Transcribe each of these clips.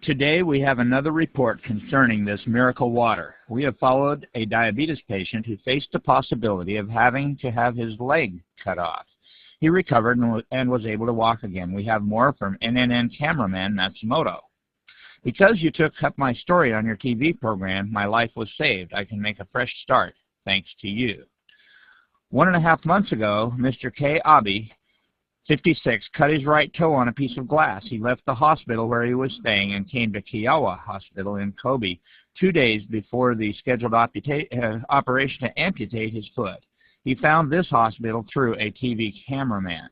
Today we have another report concerning this miracle water. We have followed a diabetes patient who faced the possibility of having to have his leg cut off. He recovered and was able to walk again. We have more from NNN cameraman Matsumoto. Because you took up my story on your TV program, my life was saved. I can make a fresh start, thanks to you. 1.5 months ago, Mr. K. Abe, 56, cut his right toe on a piece of glass. He left the hospital where he was staying and came to Kiowa Hospital in Kobe 2 days before the scheduled operation to amputate his foot. He found this hospital through a TV cameraman.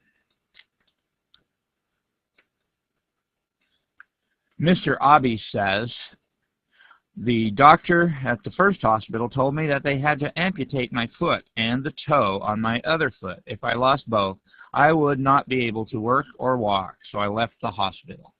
Mr. Abe says, the doctor at the first hospital told me that they had to amputate my foot and the toe on my other foot. If I lost both, I would not be able to work or walk, so I left the hospital.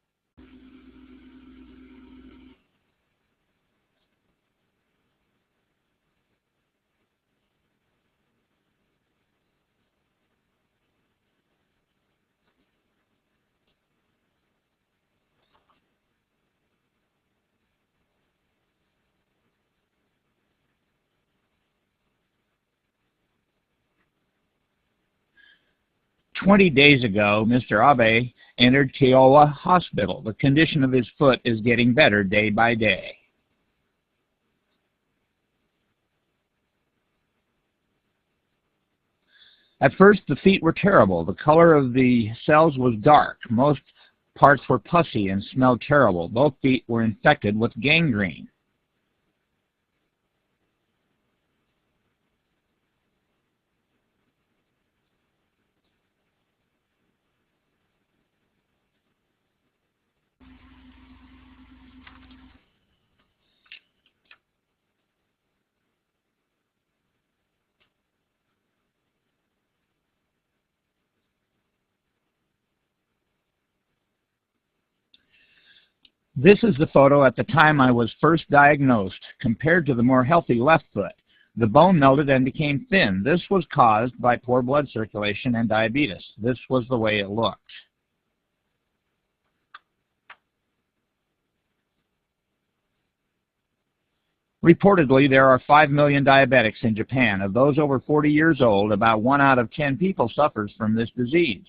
"20 days ago, Mr. Abe entered Kiowa Hospital. The condition of his foot is getting better day by day. At first, the feet were terrible. The color of the cells was dark. Most parts were pussy and smelled terrible. Both feet were infected with gangrene. This is the photo at the time I was first diagnosed, compared to the more healthy left foot. The bone melted and became thin. This was caused by poor blood circulation and diabetes. This was the way it looked. Reportedly, there are 5 million diabetics in Japan. Of those over 40 years old, about 1 out of 10 people suffers from this disease.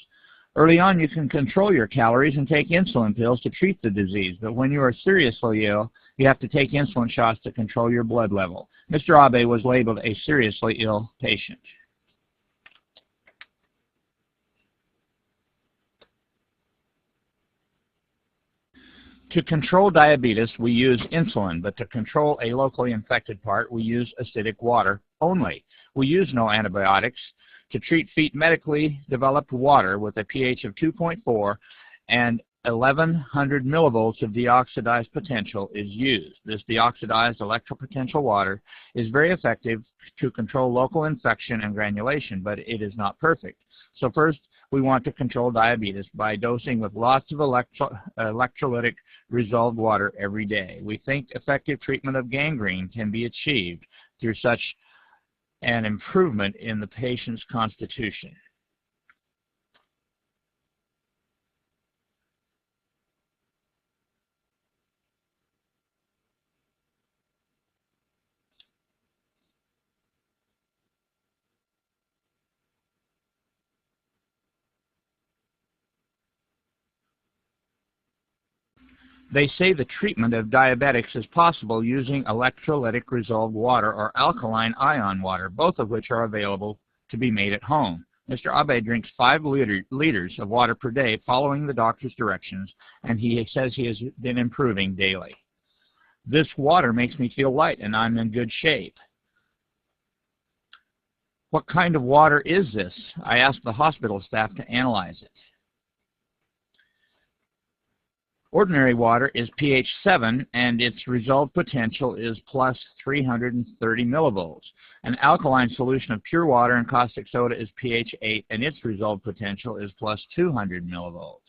Early on, you can control your calories and take insulin pills to treat the disease, but when you are seriously ill, you have to take insulin shots to control your blood level. Mr. Abe was labeled a seriously ill patient. To control diabetes, we use insulin, but to control a locally infected part, we use acidic water only. We use no antibiotics. To treat feet, medically developed water with a pH of 2.4 and 1100 millivolts of deoxidized potential is used. This deoxidized electropotential water is very effective to control local infection and granulation, but it is not perfect. So first, we want to control diabetes by dosing with lots of electrolytic resolved water every day. We think effective treatment of gangrene can be achieved through such an improvement in the patient's constitution. They say the treatment of diabetics is possible using electrolytic resolved water or alkaline ion water, both of which are available to be made at home. Mr. Abe drinks 5 liters of water per day following the doctor's directions, and he says he has been improving daily. This water makes me feel light, and I'm in good shape. What kind of water is this? I asked the hospital staff to analyze it. Ordinary water is pH 7 and its resolved potential is plus 330 millivolts. An alkaline solution of pure water and caustic soda is pH 8 and its resolved potential is plus 200 millivolts.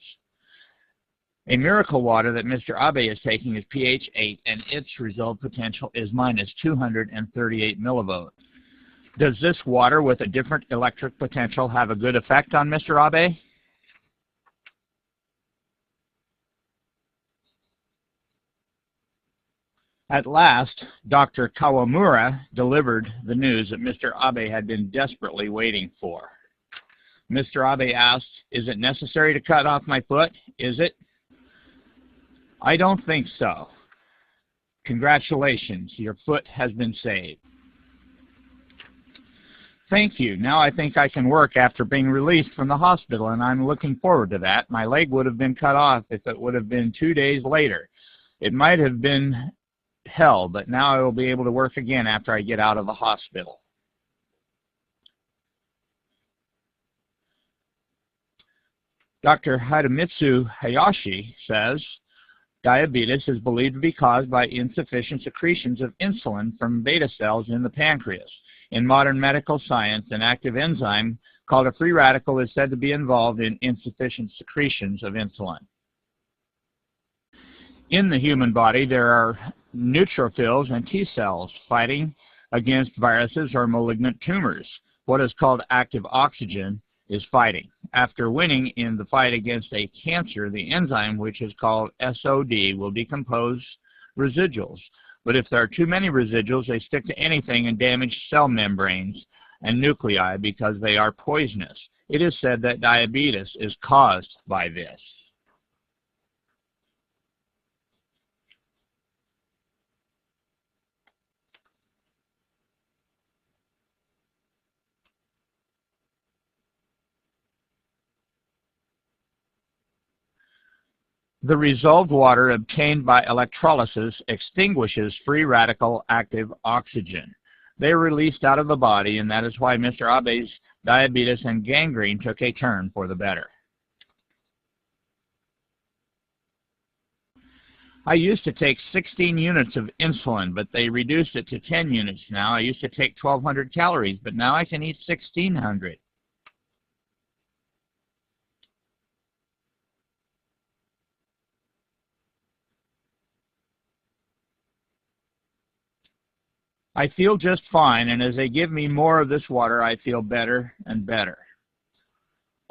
A miracle water that Mr. Abe is taking is pH 8 and its resolved potential is minus 238 millivolts. Does this water with a different electric potential have a good effect on Mr. Abe? At last, Dr. Kawamura delivered the news that Mr. Abe had been desperately waiting for. Mr. Abe asked, "Is it necessary to cut off my foot? Is it?" "I don't think so. Congratulations, your foot has been saved." "Thank you. Now I think I can work after being released from the hospital, and I'm looking forward to that. My leg would have been cut off if it would have been 2 days later. It might have been hell, but now I will be able to work again after I get out of the hospital." Dr. Hidemitsu Hayashi says, diabetes is believed to be caused by insufficient secretions of insulin from beta cells in the pancreas. In modern medical science, an active enzyme called a free radical is said to be involved in insufficient secretions of insulin. In the human body, there are neutrophils and T cells fighting against viruses or malignant tumors. What is called active oxygen is fighting. After winning in the fight against a cancer, the enzyme, which is called SOD, will decompose residuals. But if there are too many residuals, they stick to anything and damage cell membranes and nuclei because they are poisonous. It is said that diabetes is caused by this. The resolved water obtained by electrolysis extinguishes free radical active oxygen. They are released out of the body, and that is why Mr. Abe's diabetes and gangrene took a turn for the better. I used to take 16 units of insulin, but they reduced it to 10 units now. I used to take 1,200 calories, but now I can eat 1,600. I feel just fine, and as they give me more of this water, I feel better and better.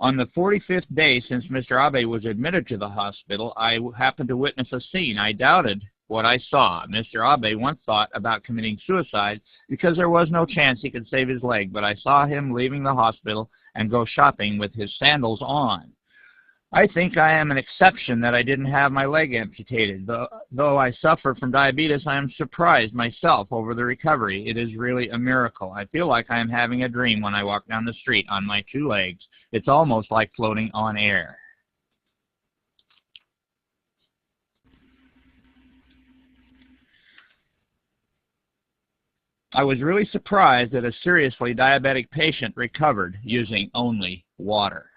On the 45th day since Mr. Abe was admitted to the hospital, I happened to witness a scene. I doubted what I saw. Mr. Abe once thought about committing suicide because there was no chance he could save his leg, but I saw him leaving the hospital and go shopping with his sandals on. I think I am an exception that I didn't have my leg amputated. Though I suffer from diabetes, I am surprised myself over the recovery. It is really a miracle. I feel like I am having a dream when I walk down the street on my 2 legs. It's almost like floating on air. I was really surprised that a seriously diabetic patient recovered using only water.